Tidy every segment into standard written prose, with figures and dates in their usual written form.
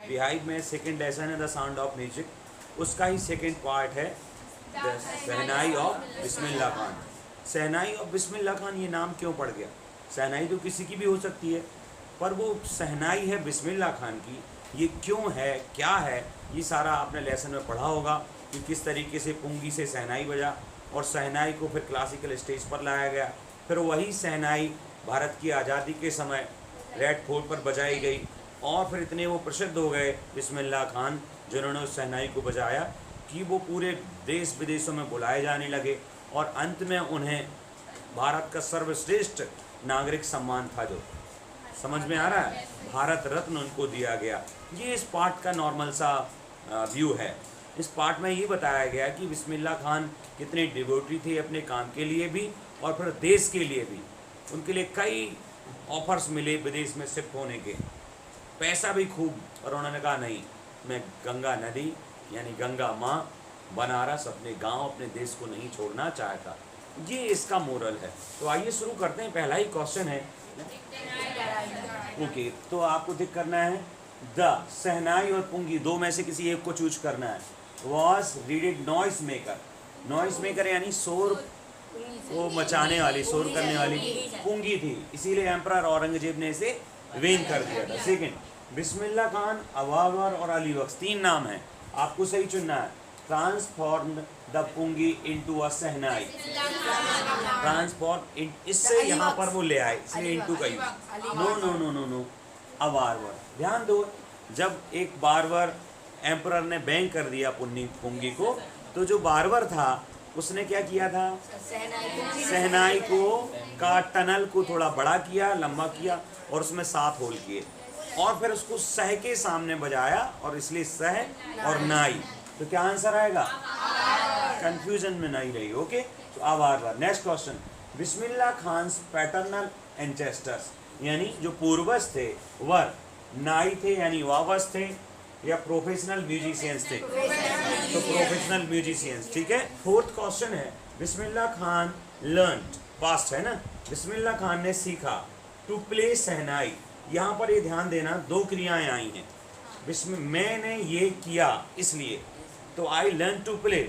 बिहाइब में second lesson है the sound of music, उसका ही सेकंड पार्ट है the shehnai of Bismillah Khan. Shehnai of Bismillah Khan ये नाम क्यों पड़ गया? शहनाई तो किसी की भी हो सकती है, पर वो शहनाई है बिस्मिल्लाह खान की, ये क्यों है, क्या है, ये सारा आपने लेसन में पढ़ा होगा कि किस तरीके से पुंगी से शहनाई बजा और शहनाई को फिर क्लासिकल स्टेज पर लाया गया। फिर वही शहनाई भारत की आज़ादी के समय रेड फोर्ट पर बजाई गई और फिर इतने वो प्रसिद्ध हो गए बिस्मिल्लाह खान जिन्होंने उस शहनाई को बजाया कि वो पूरे देश विदेशों में बुलाए जाने लगे और अंत में उन्हें भारत का सर्वश्रेष्ठ नागरिक सम्मान था, जो समझ में आ रहा है, भारत रत्न उनको दिया गया। ये इस पार्ट का नॉर्मल सा व्यू है। इस पार्ट में ये बताया गया कि बिस्मिल्लाह खान कितने डिवोटी थे अपने काम के लिए भी और फिर देश के लिए भी। उनके लिए कई ऑफर्स मिले विदेश में शिफ्ट होने के, पैसा भी खूब, और उन्होंने कहा नहीं, मैं गंगा नदी यानी गंगा माँ, बनारस, अपने गांव, अपने देश को नहीं छोड़ना चाहता। ये इसका मोरल है। तो आइए शुरू करते हैं। पहला ही क्वेश्चन है, ओके, तो आपको टिक करना है द शहनाई और पुंगी, दो में से किसी एक को चूज करना है। Was readed noise maker, noise maker यानी शोर को मचाने वाली, शोर करने वाली पुंगी थी, इसीलिए एम्परर औरंगजेब ने इसे वेन कर दिया था। सेकंड, बिस्मिल्लाह खान, अवावर और अली बख्श, तीन नाम है, आपको सही चुनना है। Transform the pungi into a shehnai, transform, इससे यहाँ पर वो ले आए, इसलिए इनटू का use. No no no no no, अवारवर। ध्यान दो, जब एक बारवर एम्परर ने बैन कर दिया पुंगी को, तो जो बारवर था उसने क्या किया था, शहनाई को का टनल को थोड़ा बड़ा किया, लंबा किया और उसमें 7 होल किए और फिर उसको सह के सामने बजाया और इसलिए सह और नाई। तो क्या आंसर आएगा? कंफ्यूजन में नहीं रही। ओके, तो आवार। Next question, Bismillah Khan paternal ancestors यानी जो पूर्वज थे वर नाई थे यानी वावस थे या प्रोफेशनल म्यूजिशियंस थे? तो प्रोफेशनल म्यूजिशियंस। ठीक है। फोर्थ क्वेश्चन है, बिस्मिल्लाह खान लर्न्ड, पास्ट है ना, बिस्मिल्लाह खान ने सीखा टू प्ले शहनाई। यहाँ पर ये ध्यान देना, दो क्रियाएं आई हैं। मैंने ये किया इसलिए, तो I learn to play,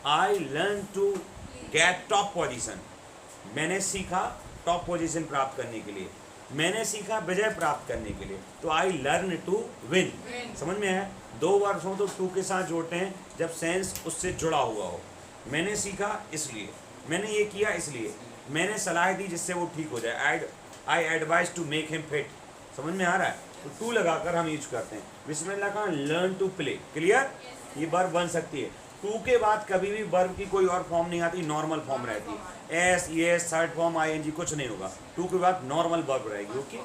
I learn to get top position. मैंने सीखा टॉप पोजीशन प्राप्त करने के लिए, मैंने सीखा विजय प्राप्त करने के लिए, तो आई लर्न टू विन। समझ में है? दो वर्ड्स हो तो टू के साथ जोड़ते हैं जब सेंस उससे जुड़ा हुआ हो। मैंने सीखा इसलिए, मैंने ये किया इसलिए, मैंने सलाह दी जिससे वो ठीक हो जाए, I advise to make him fit. समझ में आ रहा है? तो टू लगाकर हम यूज करते हैं। Bismillah Khan learn to play, clear? ये वर्ब बन सकती है। टू के बाद कभी भी वर्ब की कोई और फॉर्म नहीं आती, नॉर्मल फॉर्म रहती है। S, es, third form, I N G कुछ नहीं होगा। टू के बाद नॉर्मल वर्ब रहेगी। ओके,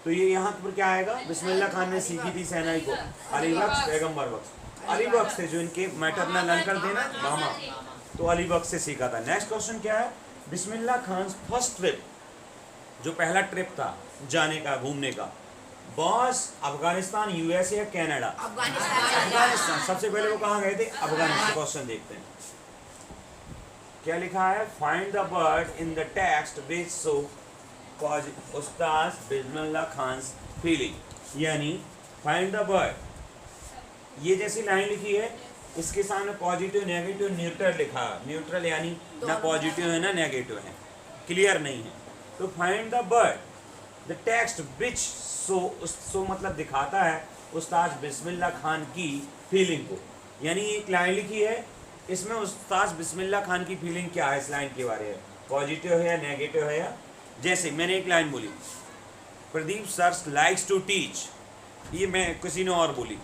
तो ये यहाँ पर क्या आएगा? बिस्मिल्लाह खान ने सीखी थी शहनाई को अली बख्श, पैगम्बर बख्श, अली बख्श थे जो इनके मैटरनल अंकल थे ना, मामा, तो अली बख्श से सीखा था। नेक्स्ट क्वेश्चन क्या है, बिस्मिल्लाह खान फर्स्ट ट्रिप, जो पहला ट्रिप था जाने का, घूमने का, बॉस अफगानिस्तान, यूएसए या कनाडा? अफगानिस्तान। सबसे पहले वो कहाँ गए थे? अफगानिस्तान। क्वेश्चन देखते हैं क्या लिखा है, find the word in the text which show Ustad Bismillah Khan feeling, यानी फाइंड द वर्ड। ये जैसी लाइन लिखी है, इसके सामने पॉजिटिव, नेगेटिव, न्यूट्रल लिखा है। न्यूट्रल यानी ना पॉजिटिव है ना नेगेटिव है, क्लियर नहीं है। तो find the word the text which so मतलब दिखाता है उस्ताद बिस्मिल्लाह खान की फीलिंग को, यानी एक लाइन लिखी है, इसमें उस्ताद बिस्मिल्लाह खान की फीलिंग क्या है, इस लाइन के बारे में, पॉजिटिव है या नेगेटिव है या, जैसे मैंने एक लाइन बोली, Pradeep sir likes to teach, ये मैं किसी ने और बोली,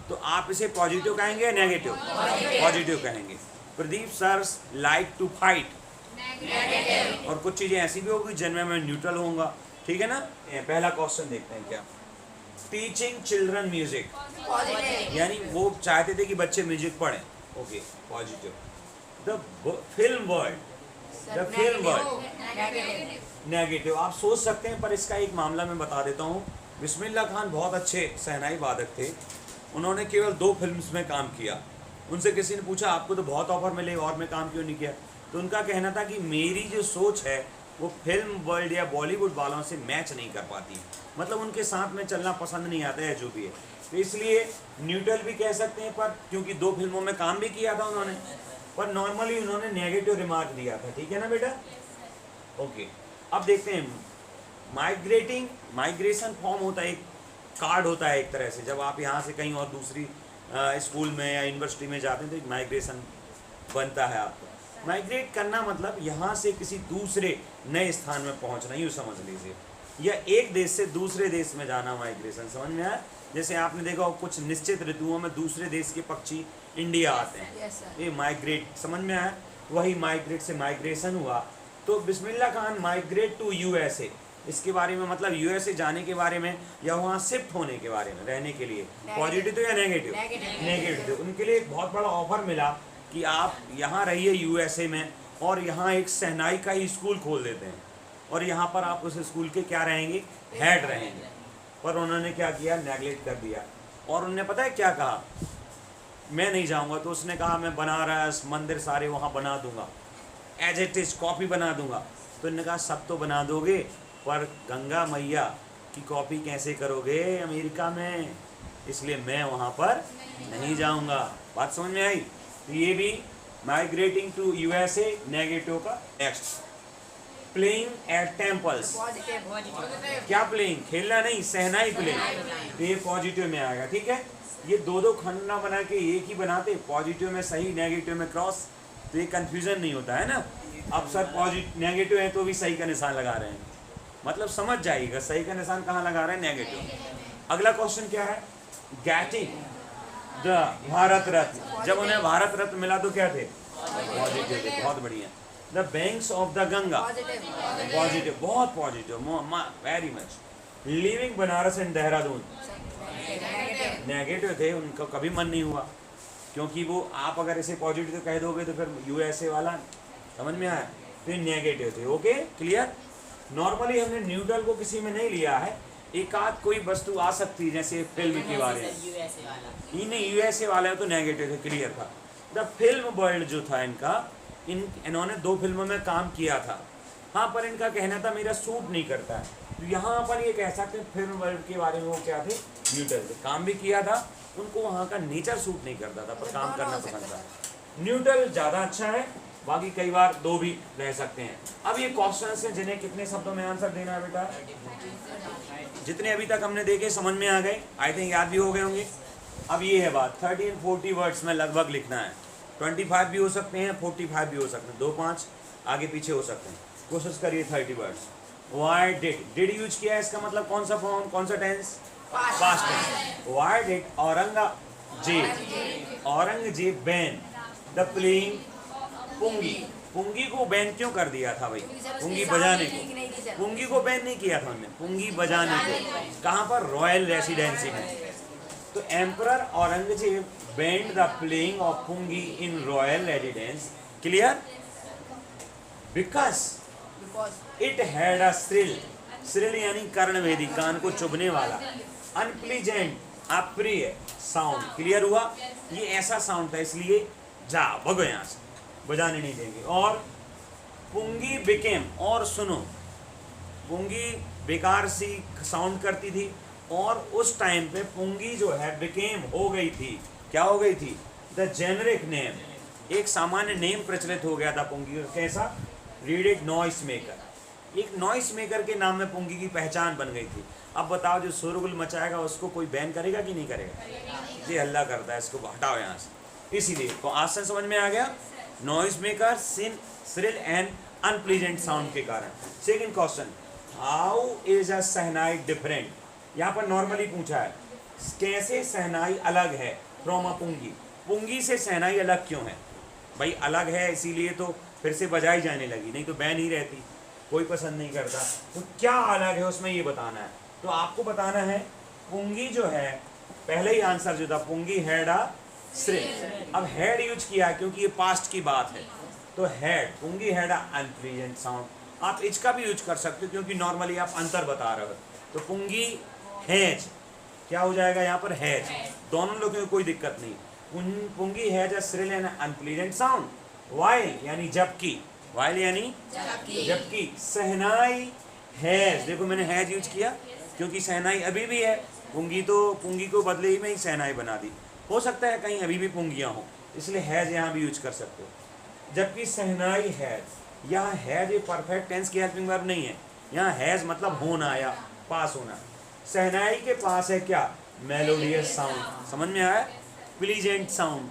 तो आप इसे पॉजिटिव कहेंगे या नेगेटिव? पॉजिटिव कहेंगे। Pradeep sir like to fight, और कुछ चीज़ें ऐसी भी होगी जिनमें मैं न्यूट्रल होऊंगा। ठीक है ना? पहला क्वेश्चन देखते हैं क्या, टीचिंग चिल्ड्रन म्यूजिक, यानी वो चाहते थे कि बच्चे म्यूजिक पढ़ें। Okay, positive. The film world, the film world, negative. आप सोच सकते हैं, पर इसका एक मामला मैं बता देता हूँ। बिस्मिल्लाह खान बहुत अच्छे शहनाई वादक थे, उन्होंने केवल 2 फिल्म्स में काम किया। उनसे किसी ने पूछा आपको तो बहुत ऑफर मिले और में काम क्यों नहीं किया, तो उनका कहना था कि मेरी जो सोच है वो फिल्म वर्ल्ड या बॉलीवुड वालों से मैच नहीं कर पाती, मतलब उनके साथ में चलना पसंद नहीं आता है जो भी है। तो इसलिए न्यूट्रल भी कह सकते हैं, पर क्योंकि 2 फिल्मों में काम भी किया था उन्होंने, पर नॉर्मली उन्होंने नेगेटिव रिमार्क दिया था। ठीक है ना बेटा? ओके, अब देखते हैं माइग्रेटिंग। माइग्रेशन फॉर्म होता है, एक कार्ड होता है एक तरह से, जब आप यहाँ से कहीं और दूसरी स्कूल में या यूनिवर्सिटी में जाते हैं तो एक माइग्रेशन बनता है आपको। माइग्रेट करना मतलब यहाँ से किसी दूसरे नए स्थान में पहुँचना, यूँ समझ लीजिए, या एक देश से दूसरे देश में जाना माइग्रेशन। समझ में आया? जैसे आपने देखा हो कुछ निश्चित ऋतुओं में दूसरे देश के पक्षी इंडिया आते हैं, ये माइग्रेट। समझ में आया? वही माइग्रेट से माइग्रेशन हुआ। तो Bismillah Khan migrate to USA, इसके बारे में मतलब यूएसए जाने के बारे में या वहाँ शिफ्ट होने के बारे में, रहने के लिए, पॉजिटिव तो या नेगेटिव? नेगेटिव। उनके लिए एक बहुत बड़ा ऑफर मिला कि आप यहाँ रहिए यूएसए में, और यहाँ एक शहनाई का ही स्कूल खोल देते हैं, और यहाँ पर आप उस स्कूल के क्या रहेंगे? हेड रहेंगे। पर उन्होंने क्या किया? नेगलेक्ट कर दिया। और उन्होंने पता है क्या कहा? मैं नहीं जाऊँगा। तो उसने कहा मैं बनारस मंदिर सारे वहाँ बना दूँगा, एज इट इज कॉपी बना दूँगा। तो उन्होंने कहा सब तो बना दोगे, पर गंगा मैया की कॉपी कैसे करोगे अमेरिका में, इसलिए मैं वहाँ पर नहीं जाऊँगा। बात समझ में आई? तो ये भी माइग्रेटिंग टू यूएसए नेगेटिव का। Next, playing at temples. क्या प्लेइंग? खेलना नहीं, सहनाई प्लेइंग, तो ये पॉजिटिव में आएगा। ठीक है, ये 2-2 खंड ना बना के एक ही बनाते, पॉजिटिव में सही नेगेटिव में क्रॉस, तो ये कंफ्यूजन नहीं होता है ना। अब सर पॉजिटिव नेगेटिव है तो भी सही का निशान लगा रहे हैं, मतलब समझ जाइएगा सही का निशान कहाँ लगा रहे हैं? नेगेटिव। अगला क्वेश्चन क्या है? Getting the Bharat Ratna. जब उन्हें भारत रत्न मिला तो क्या थे? पॉजिटिव थे। बहुत बढ़िया। The banks of the Ganga, positive, बहुत positive, very much. Living Banaras and Dehradun, negative थे, उनका कभी मन नहीं हुआ, क्योंकि वो आप अगर इसे पॉजिटिव कह दोगे तो फिर यूएसए वाला, समझ में आया? तो ये नेगेटिव थे। Okay, clear? नॉर्मली हमने न्यूट्रल को किसी में नहीं लिया है, एक आध कोई वस्तु आ सकती है, जैसे फिल्म के बारे में। नहीं, यूएसए वाला है तो नेगेटिव थे, क्लियर था। द फिल्म वर्ल्ड जो था इनका, इन्होंने 2 फिल्मों में काम किया था, हाँ, पर इनका कहना था मेरा सूट नहीं करता है, तो यहाँ पर ये कह सकते हैं फिल्म वर्ल्ड के बारे में वो क्या थे? न्यूट्रल थे। काम भी किया था, उनको वहाँ का नेचर सूट नहीं करता था, पर काम करना पसंद था। न्यूट्रल ज़्यादा अच्छा है, बाकी कई बार 2 भी रह सकते हैं। अब ये क्वेश्चंस हैं जिन्हें कितने शब्दों में आंसर देना है बेटा? जितने अभी तक हमने देखे समझ में आ गए, आई थिंक याद भी हो गए होंगे। अब ये है बात, 30-40 वर्ड्स में लगभग लिखना है। 25 भी हो सकते हैं, 45 भी हो सकते हैं, 2-5 आगे पीछे हो सकते हैं। कोशिश करिए 30 वर्ड्स। वाई डिड यूज किया है, इसका मतलब कौन सा फॉर्म, कौन सा tense? Past tense. Why did Aurangzeb ban the playing pungi. पुंगी को बैन क्यों कर दिया था भाई? पुंगी बजाने को। पुंगी को बैन नहीं किया था उन्होंने, पुंगी बजाने को। कहाँ पर? रॉयल रेसिडेंसी में। तो emperor Aurangzeb banned the playing of pungi in royal residence, clear? Because it had a thrill, thrill यानी कर्णवेदी, कान को चुभने वाला, अनप्लीजेंट, अप्रिय साउंड, क्लियर हुआ? ये ऐसा साउंड था, इसलिए जा भगो यहाँ से, बजाने नहीं देंगे। और पुंगी बिकेम, और सुनो, पुंगी बेकार सी साउंड करती थी, और उस टाइम पे पुंगी जो है बिकेम हो गई थी, क्या हो गई थी? द जेनरिक नेम, एक सामान्य नेम प्रचलित हो गया था पुंगी का। कैसा? Read it, noise maker. एक नॉइस मेकर के नाम में पुंगी की पहचान बन गई थी। अब बताओ, जो शोरगुल मचाएगा उसको कोई बैन करेगा कि नहीं करेगा? ये हल्ला करता है, इसको हटाओ यहाँ से। इसीलिए तो आज से समझ में आ गया, noise maker, sin, thrill and unpleasant sound के कारण। Second question, how is a shehnai different? यहाँ पर नॉर्मली पूछा है, कैसे शहनाई अलग है फ्रॉम अ पुंगी? पुंगी से शहनाई अलग क्यों है? भाई अलग है इसीलिए तो फिर से बजाई जाने लगी, नहीं तो बैन ही रहती, कोई पसंद नहीं करता। तो क्या अलग है उसमें, ये बताना है। तो आपको बताना है, पुंगी जो है, पहले ही आंसर जो था, पुंगी हैड अ थ्रिल। अब हैड यूज किया क्योंकि ये पास्ट की बात है, तो had, pungi had a unpleasant sound. आप इच का भी यूज कर सकते हो क्योंकि नॉर्मली आप अंतर बता रहे हो। तो पुंगी हैज, क्या हो जाएगा यहाँ पर? हैज। दोनों लोगों को कोई दिक्कत नहीं। Pungi has a thrill and unpleasant sound. While यानी जबकि, वाइल यानी जबकि। शहनाई हैज, देखो मैंने हैज यूज किया क्योंकि शहनाई अभी भी है, पुंगी को बदले ही में ही सहनाई बना दी। हो सकता है कहीं अभी भी पुंगियाँ हों, इसलिए हैज़ यहाँ भी यूज कर सकते हो। जबकि सहनाई हैज़, यहाँ हैज़ ये परफेक्ट टेंस की हेल्पिंग वर्ब नहीं है, यहाँ हैज़ मतलब होना या पास होना। सहनाई के पास है क्या? Melodious sound. समझ में आया? Pleasant sound.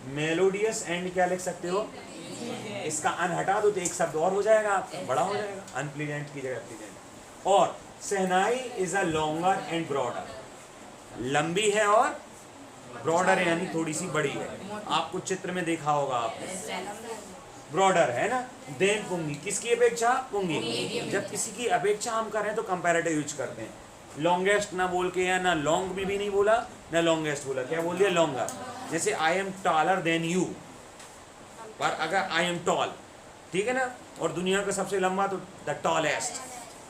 मेलोडियस एंड क्या लिख सकते हो? इसका अन हटा दो तो एक शब्द और हो जाएगा, आपका बड़ा हो जाएगा, अनप्लीजेंट की जगह प्लीजेंट। और shehnai is a longer and broader, लंबी है और ब्रॉडर है यानी थोड़ी सी बड़ी है। आपको चित्र में देखा होगा आपने, ब्रॉडर है ना। देन पुंगी, किसकी अपेक्षा? पुंगी। जब किसी की अपेक्षा हम करें तो कंपैरेटिव यूज करते हैं। लॉन्गेस्ट ना बोल के, या ना लॉन्ग भी नहीं बोला ना लॉन्गेस्ट बोला, क्या बोल दिया? लॉन्गर। जैसे I am taller than you, पर अगर आई एम टॉल, ठीक है ना, और दुनिया का सबसे लंबा तो द टॉलेस्ट,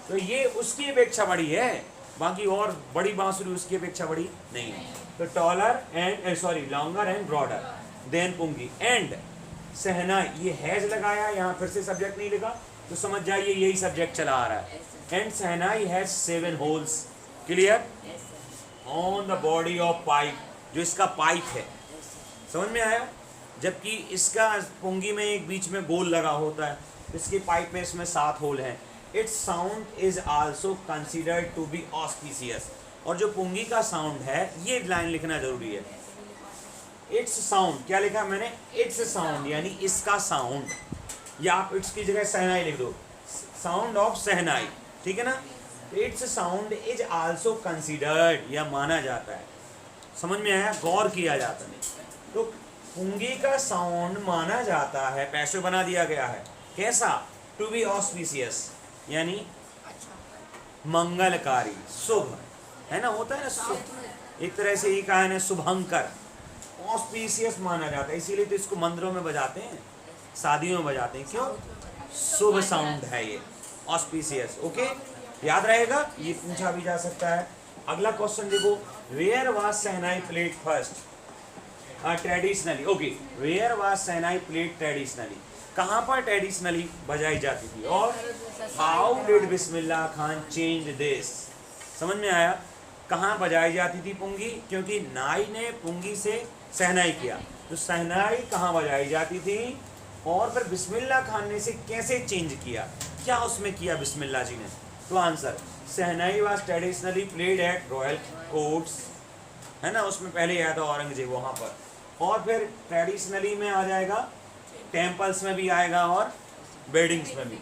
तो ये उसकी अपेक्षा बड़ी है, बाकी और बड़ी बांसुरी उसकी अपेक्षा बड़ी नहीं है। तो taller and sorry longer and broader. Then pungi and shehnai, ये हैज लगाया, यहाँ फिर से सब्जेक्ट नहीं लिखा तो समझ जाइए यही सब्जेक्ट चला आ रहा है। And shehnai has 7 holes, clear, on the body of pipe, जो इसका पाइप है। समझ में आया? जबकि इसका पुंगी में एक बीच में गोल लगा होता है, इसके पाइप में इसमें 7 होल हैं। Its sound is also considered to be auspicious, और जो पुंगी का साउंड है, ये लाइन लिखना जरूरी है। इट्स साउंड, क्या लिखा मैंने? इट्स साउंड यानी इसका साउंड, या आप इट्स की जगह सहनाई लिख दो, साउंड ऑफ सहनाई, ठीक है ना। It's sound is also considered, या माना जाता है। समझ में आया? गौर किया जाता है। तो पुंगी का साउंड माना जाता है, पैसे बना दिया गया है। कैसा? टू बी ऑस्पिशियस यानी मंगलकारी, शुभ, है ना, होता है ना शुभ, एक तरह से ये कहा है ना, शुभंकर। ऑस्पिशियस माना जाता है, इसीलिए तो इसको मंदिरों में बजाते हैं, शादियों में बजाते हैं। क्यों? शुभ साउंड है ये, ऑस्पिशियस। ओके, याद रहेगा, ये पूछा भी जा सकता है। अगला क्वेश्चन देखो, where was shehnai played first traditionally? Okay, where was shehnai played traditionally, कहाँ पर ट्रेडिशनली बजाई जाती थी, और how did Bismillah Khan change this? समझ में आया? कहाँ बजाई जाती थी पुंगी? क्योंकि नाई ने पुंगी से सहनाई किया, तो सहनाई कहाँ बजाई जाती थी, और फिर बिस्मिल्लाह खान ने इसे कैसे चेंज किया, क्या उसमें किया बिस्मिल्लाह जी ने? तो answer, shehnai was traditionally played at royal courts, है ना, उसमें पहले आया था औरंगजेब वहाँ पर, और फिर ट्रेडिशनली में आ जाएगा, टेम्पल्स में भी आएगा और वेडिंग्स में भी।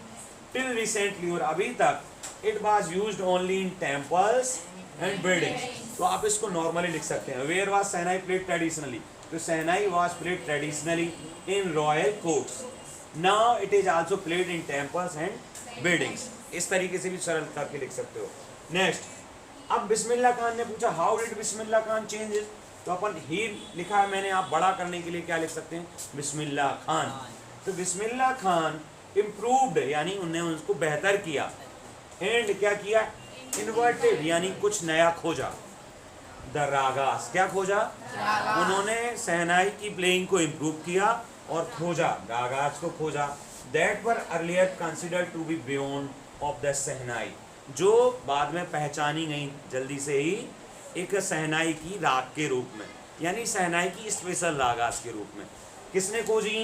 टिल रिसेंटली, और अभी तक, it was used only in temples and weddings. तो आप इसको नॉर्मली लिख सकते हैं, where was shehnai played traditionally, तो shehnai was played traditionally in royal courts, now it is also played in temples and weddings. इस तरीके से भी सरल करके लिख सकते हो। नेक्स्ट, अब बिस्मिल्लाह खान ने पूछा how did Bismillah Khan change, तो अपन ही लिखा है मैंने, आप बड़ा करने के लिए क्या लिख सकते हैं? बिस्मिल्लाह खान। तो बिस्मिल्लाह खान इम्प्रूव्ड यानी उन्हें उसको बेहतर किया, एंड क्या किया? इन्वर्टेड यानी कुछ नया खोजा। द रागास, क्या खोजा? उन्होंने सहनाई की प्लेइंग को इम्प्रूव किया और खोजा, रागास को खोजा। That were earlier considered to be beyond of the shehnai, जो बाद में पहचानी गई जल्दी से ही एक सहनाई की राग के रूप में, यानी सहनाई की स्पेशल रागास के रूप में। किसने खोजी?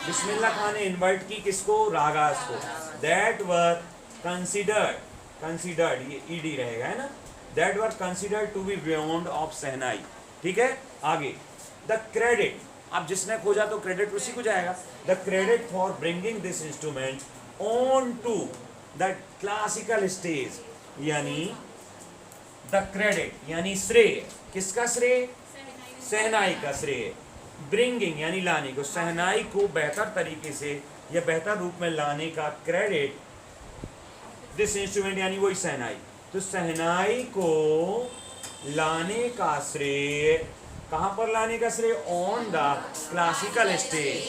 बिस्मिल्लाह खान ने इन्वर्ट की, किसको? रागास को। दैट वर कंसिडर्ड, ये ईडी रहेगा, है ना, that were considered to be beyond of shehnai. ठीक है, आगे द क्रेडिट, अब जिसने खोजा तो क्रेडिट उसी को जाएगा। The credit for bringing this instrument on to the classical stage, यानी द क्रेडिट यानी श्रेय, किसका श्रेय? सहनाई का श्रेय। ब्रिंगिंग यानी लाने को, सहनाई को बेहतर तरीके से या बेहतर रूप में लाने का क्रेडिट, दिस इंस्ट्रूमेंट यानी वही सहनाई, तो सहनाई को लाने का श्रेय, कहां पर लाने का श्रेय? On the classical stage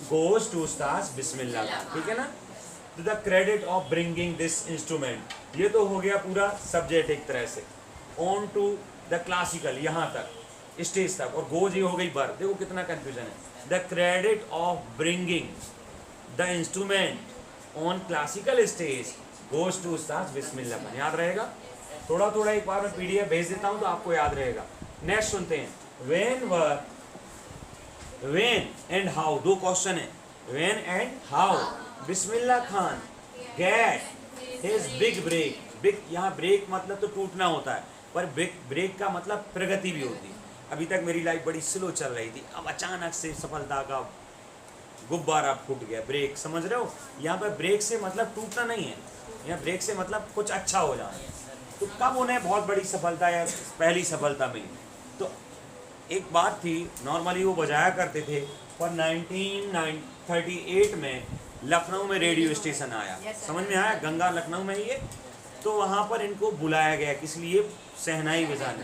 goes to Ustad Bismillah. ठीक है ना, तो the credit of bringing this instrument, ये तो हो गया पूरा सब्जेक्ट एक तरह से, ऑन टू द क्लासिकल यहाँ तक स्टेज तक, और गोज ये हो गई बर। देखो कितना कंफ्यूजन है। The credit of bringing the instrument on classical stage goes to Ustad Bismillah, याद रहेगा। थोड़ा थोड़ा एक बार मैं पीडीएफ भेज देता हूं तो आपको याद रहेगा। नेक्स्ट सुनते हैं, व्हेन एंड हाउ, दो क्वेश्चन है, when and how Bismillah Khan get his big break. Big यहाँ ब्रेक मतलब तो टूटना होता है, पर ब्रेक का मतलब प्रगति भी होती है। अभी तक मेरी लाइफ बड़ी स्लो चल रही थी, अब अचानक से सफलता का गुब्बारा फूट गया, ब्रेक, समझ रहे हो। यहाँ पर ब्रेक से मतलब टूटना नहीं है, यहाँ ब्रेक से मतलब कुछ अच्छा हो जाना। तो कब उन्हें बहुत बड़ी सफलता या पहली सफलता मिली? तो एक बात थी, नॉर्मली वो बजाया करते थे, पर 1938 में लखनऊ में रेडियो स्टेशन आया, समझ में आया, गंगा लखनऊ में ये, तो वहाँ पर इनको बुलाया गया, किस लिए? शहनाई बजाने।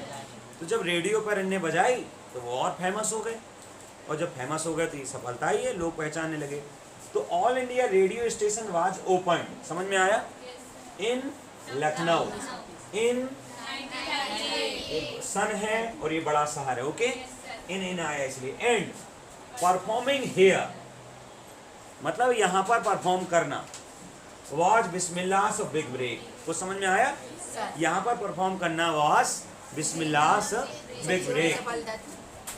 तो जब रेडियो पर इन्हें बजाई तो वो और फेमस हो गए, और जब फेमस हो गए तो ये सफलता ही है, लोग पहचानने लगे। तो all India radio station was open, समझ में आया, इन लखनऊ, इन सन है और ये बड़ा शहर है, ओके, इन आया इसलिए। एंड परफॉर्मिंग हियर मतलब यहाँ पर परफॉर्म करना, वाज बिस्मिल्लाह बिग ब्रेक, कुछ समझ में आया? यहाँ पर परफॉर्म करना was Bismillah big break.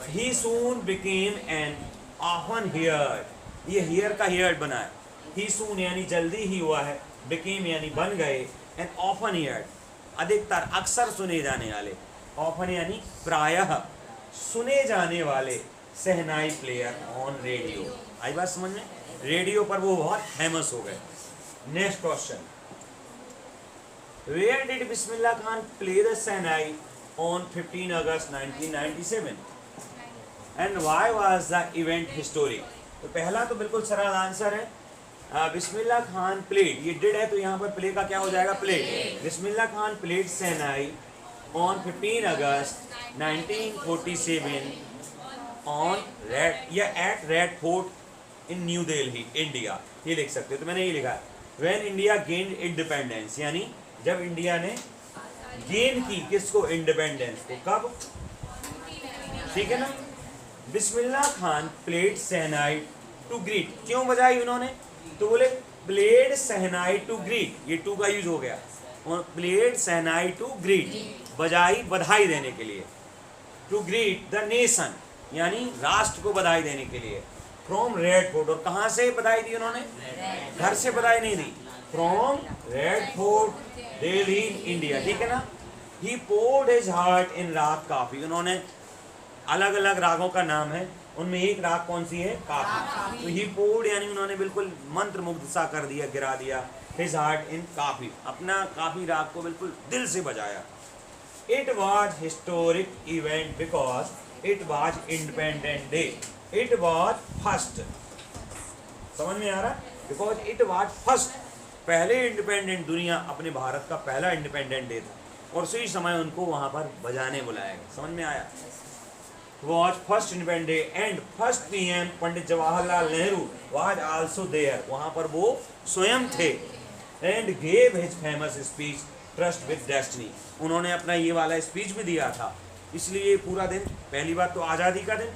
He soon became an often here, ये हियर का हियर बना है, ही सून यानी जल्दी ही हुआ है, बिकेम यानी बन गए, एन ऑफन हियर अधिकतर अक्सर सुने जाने वाले, ऑफन यानी प्रायः सुने जाने वाले शहनाई प्लेयर ऑन रेडियो। आई बात समझ में? रेडियो पर वो बहुत फेमस हो गए। Next question, where did Bismillah Khan play the shehnai on 15 August 1997 and why was the event historic? तो पहला तो बिल्कुल सरल आंसर है, बिस्मिल्लाह खान प्लेड, ये डिड है तो यहाँ पर प्ले का क्या हो जाएगा? Played. Bismillah Khan played shehnai on 15 August 1947 on red या at red fort in New Delhi India, ये लिख सकते हो। तो मैंने ये लिखा है, व्हेन इंडिया गेन इंडिपेंडेंस, यानी जब इंडिया ने गेन की किसको? इंडिपेंडेंस को। कब? ठीक है ना। Bismillah Khan played shehnai to greet, क्यों बजाई उन्होंने? तो बोले प्लेड शहनाई टू ग्रीट, ये टू का यूज हो गया, और प्लेड शहनाई टू ग्रीट, बजाई बधाई देने के लिए, टू ग्रीट द नेशन यानी राष्ट्र को बधाई देने के लिए, फ्रॉम रेड फोर्ट, और कहाँ से बधाई दी उन्होंने? घर से बधाई नहीं दी, from Red Fort Delhi India, ठीक है ना। He poured his heart in raga Kafi, उन्होंने अलग अलग रागों का नाम है, उनमें एक राग कौन सी है? काफी। तो ही पोर्ड यानी उन्होंने बिल्कुल मंत्र मुग्ध सा कर दिया, गिरा दिया, हिज हार्ट इन काफी, अपना काफी राग को बिल्कुल दिल से बजाया। It was historic event because it was independent day, it was first, समझ में आ रहा? बिकॉज इट वॉज फर्स्ट, पहले इंडिपेंडेंट, दुनिया अपने भारत का पहला इंडिपेंडेंट डे था, और उसी समय उनको वहां पर बजाने बुलाया गया, समझ में आया? Was first independent day and first PM Pandit Jawaharlal Nehru was also there, वहां पर वो स्वयं थे, and gave his famous speech tryst with destiny, उन्होंने अपना ये वाला स्पीच भी दिया था। इसलिए पूरा दिन, पहली बात तो आज़ादी का दिन,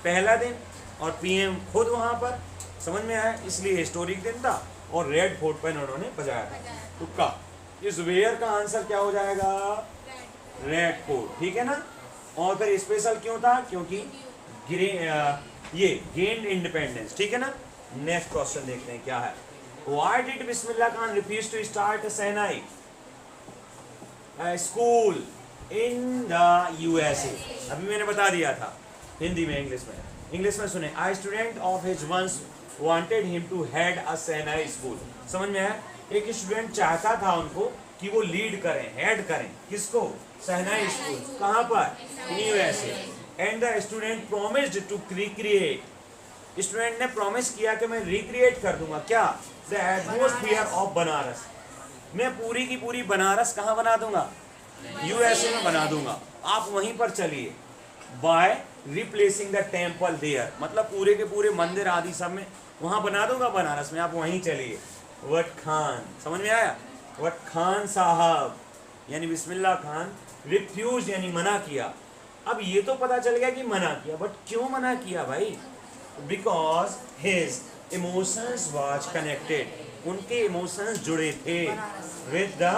पहला दिन, और पीएम खुद वहां पर, समझ में आया? इसलिए हिस्टोरिक दिन था, और रेड फोर्ट पर उन्होंने बजाया था। तो का इस वेयर का आंसर क्या हो जाएगा? रेड फोर्ट, ठीक है ना। और फिर स्पेशल क्यों था? क्योंकि ये गेन्ड इंडिपेंडेंस, ठीक है ना। नेक्स्ट क्वेश्चन देखते हैं क्या है। Why did Bismillah Khan refuse to start shehnai school in the USA? अभी मैंने बता दिया था, हिंदी में, इंग्लिश में सुने। I student of his once wanted him to head a shehnai school, समझ में आया? एक स्टूडेंट चाहता था उनको कि वो लीड करें, हेड करें, किसको? शहनाई स्कूल। कहाँ पर? USA. And the student promised to recreate, student ने प्रॉमिस किया कि मैं रिक्रिएट कर दूंगा क्या? द एटमॉस्फेयर ऑफ बनारस, मैं पूरी की पूरी बनारस कहाँ बना दूंगा? यूएसए में बना दूंगा, आप वहीं पर चलिए। By replacing the temple there, मतलब पूरे के पूरे मंदिर आदि सब में वहां बना दूंगा बनारस में, आप वहीं चलिए। वट खान, समझ में आया? वट खान साहब यानी बिस्मिल्लाह खान रिफ्यूज यानी मना किया। अब ये तो पता चल गया कि मना किया, बट क्यों मना किया भाई? Because his emotions was connected, उनके इमोशंस जुड़े थे with the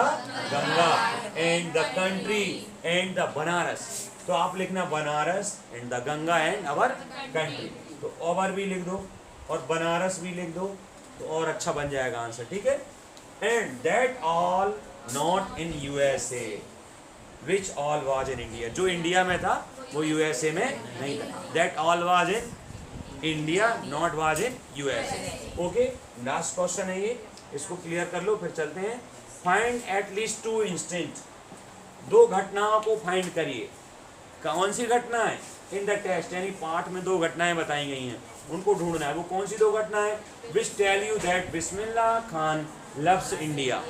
Ganga and the country and the Banaras. तो आप लिखना Banaras and the Ganga and our country, तो ओवर भी लिख दो और बनारस भी लिख दो, तो और अच्छा बन जाएगा आंसर, ठीक है। And that all not in USA, which all was in India, जो इंडिया में था वो यूएसए में नहीं था। That all was in India, not was in USA. Okay, last question है ये, इसको क्लियर कर लो फिर चलते हैं। फाइंड एट लीस्ट 2 इंस्टेंट, 2 घटनाओं को फाइंड करिए। कौन सी घटना है? इन द टेस्ट, यानी पाठ में 2 घटनाएं बताई गई हैं, उनको ढूंढना है। वो कौन सी 2 घटनाएं? Which tell you that Bismillah Khan loves India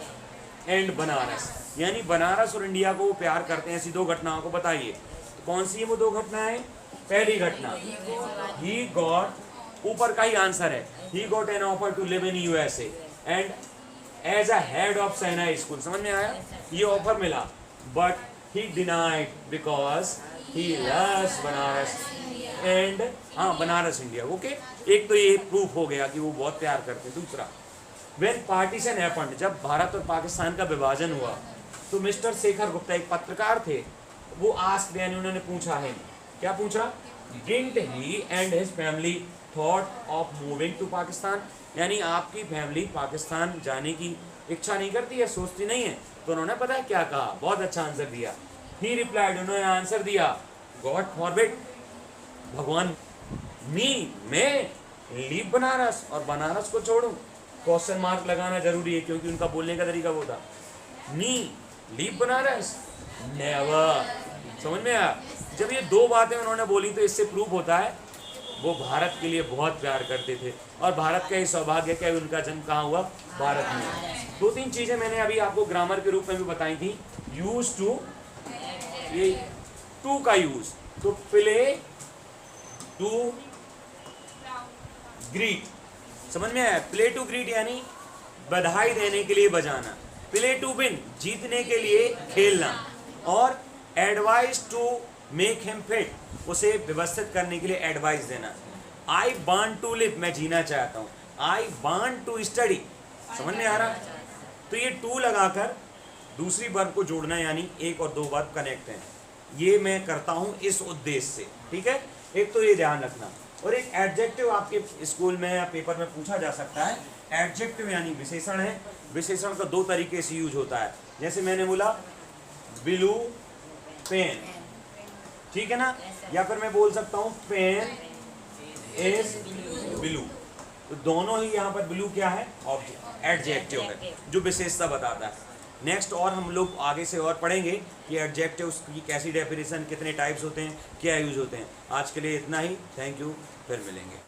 and Banaras, यानी बनारस और इंडिया को वो प्यार करते हैं, ऐसी 2 घटनाओं को बताइए। तो कौन सी है वो 2 घटनाएं? पहली घटना, ही गॉट, ऊपर का ही आंसर है, he got an offer to live in USA and as a head of shehnai school. समझ में आया? ये ऑफर मिला, but he denied because he loves Banaras and, हाँ, बनारस इंडिया। ओके, एक तो ये प्रूफ हो गया कि वो बहुत प्यार करते। दूसरा, व्हेन पार्टीशन हैपेंड, जब भारत और पाकिस्तान का विभाजन हुआ तो मिस्टर शेखर गुप्ता एक पत्रकार थे, वो आस्क्ड, यानी उन्होंने पूछा है, क्या पूछा? Didn't he and his family thought of moving to Pakistan, यानी आपकी फैमिली पाकिस्तान जाने की इच्छा नहीं करती है, सोचती नहीं है? तो उन्होंने पता है क्या कहा? बहुत अच्छा आंसर दिया। ही रिप्लाइड, उन्होंने आंसर दिया, गॉड फॉरबिड, भगवान, मैं लीव बनारस, और बनारस को छोड़ूं। क्वेश्चन मार्क लगाना जरूरी है क्योंकि उनका बोलने का तरीका वो था, मी लीव बनारस नेवर। समझ में आया? जब ये 2 बातें उन्होंने बोली तो इससे प्रूफ होता है वो भारत के लिए बहुत प्यार करते थे, और भारत का ही सौभाग्य क्या, उनका जन्म कहाँ हुआ? भारत में। 2-3 चीजें मैंने अभी आपको ग्रामर के रूप में भी बताई थी। यूज टू, ये टू का यूज, तो प्ले टू ग्रीट, समझ में आया? प्ले टू ग्रीट यानी बधाई देने के लिए बजाना, प्ले टू विन, जीतने के लिए खेलना, और advice to make him fit, उसे व्यवस्थित करने के लिए एडवाइस देना। आई वांट टू लिव, मैं जीना चाहता हूँ। आई वांट टू स्टडी, समझ में आ रहा? तो ये टू लगाकर दूसरी वर्ब को जोड़ना, यानी 1 और 2 वर्ब कनेक्ट हैं, ये मैं करता हूँ इस उद्देश्य से, ठीक है। एक तो ये ध्यान रखना, और एक एडजेक्टिव आपके स्कूल में या पेपर में पूछा जा सकता है। एडजेक्टिव यानी विशेषण है, विशेषण का 2 तरीके से यूज होता है। जैसे मैंने बोला ब्लू पेन, ठीक है ना, या फिर मैं बोल सकता हूँ पेन इज ब्लू, तो दोनों ही यहाँ पर ब्लू क्या है? ऑब्जेक्ट, एडजेक्टिव है जो विशेषता बताता है। नेक्स्ट और हम लोग आगे से और पढ़ेंगे कि एडजेक्टिव्स की कैसी डेफिनेशन, कितने टाइप्स होते हैं, क्या यूज होते हैं। आज के लिए इतना ही, थैंक यू, फिर मिलेंगे।